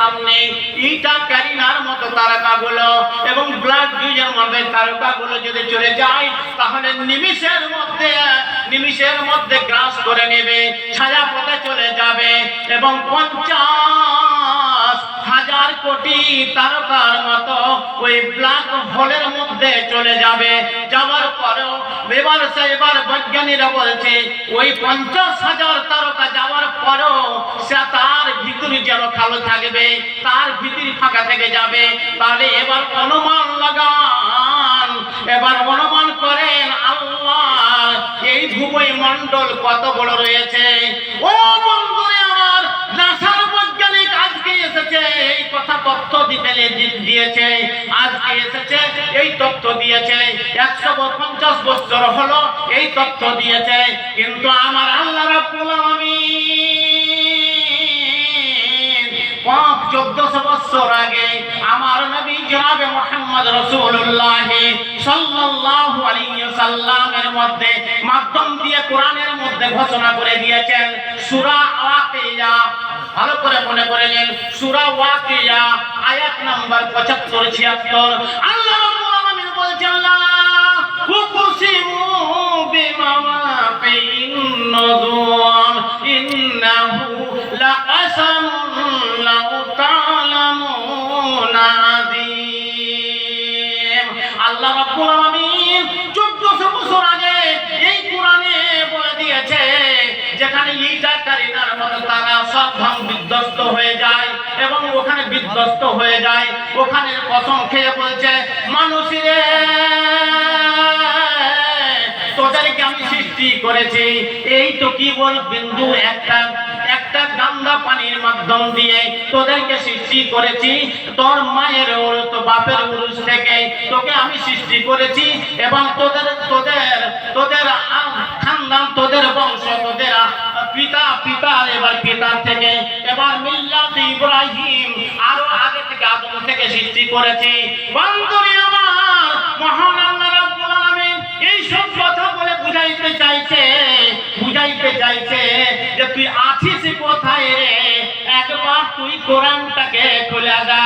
সামনে ইটা কারিনার মতো তারকাগুলো এবং ব্লাড জুজের মধ্যে তারকাগুলো যদি চলে যায় তাহলে নিমিষের মধ্যে গ্রাস করে নেবে, ছায়া পথে চলে যাবে এবং 50,000 কোটি তারকার মতো ওই ব্ল্যাক হোলের মধ্যে চলে যাবে। যাওয়ার পরেও এবার বৈজ্ঞানিকরা বলছে ওই 50,000 তারকা যাওয়ার পরেও সে তার ভিতরে যেন কালো থাকবে, তার ভিতরে ফাঁকা থেকে যাবে। তাহলে এবার অনুমান লাগান, এবার অনুমান করেন আল্লাহ এই ভূমণ্ডল কত বড় রয়েছে। ও বন্ধুরে আমার, নাসার বৈজ্ঞানিক আজকে এসেছে এই কথা তথ্য দিয়েছে, আজকে এসেছে এই তথ্য দিয়েছে, 150 বছর হলো এই তথ্য দিয়েছে। কিন্তু আমার আল্লাহ রাব্বুল আলামিন 1400 বছর আগে আমার নবী জনাবে মুহাম্মদ রাসূলুল্লাহ সাল্লাল্লাহু আলাইহি ওয়াসাল্লামের মধ্যে মাধ্যম দিয়ে কোরআনের মধ্যে ঘোষণা করে দিয়েছেন সূরা ওয়াকিয়া। ভালো করে মনে করে নিন, সূরা ওয়াকিয়া আয়াত নাম্বার 75-76। আল্লাহ রাব্বুল আলামিন বলেছেন লা উকসিমু বিমাওয়াকিন নুজুম ইন্নাহু লাকাসামুন লাউ তা'লামুনা আযীম। আল্লাহ রাব্বুল আলামিন 1400 বছর আগে এই কোরআনে বলে দিয়েছে যেখানে ইটা কারিনার মতো তারা সব বিধ্বস্ত হয়ে যায় এবং ওখানে বিধ্বস্ত হয়ে যায়, ওখানে কসম খেয়ে বলছে মানুষেরে তোদেরকে আমি সৃষ্টি করেছি এই তো কি বল বিন্দু একটা গান্দা পানির মাধ্যম দিয়ে তোদেরকে সৃষ্টি করেছি, তোর মায়ের তো বাপের উরুস থেকে তোকে আমি সৃষ্টি করেছি এবং তোদের খানদান, তোদের বংশ, তোদের পিতার এবার পিতার থেকে এবার মিল্লাত ইব্রাহিম আরো আগে থেকে আদম থেকে সৃষ্টি করেছি। বন্ধুরে আমার, মহান আল্লাহ রাব্বুল আলামিন এই সব কথা বলে বুঝাইতে চাইছে যে তুই আছিস কোথায় রে, একবার তুই কোরআনটাকে খুলে দা।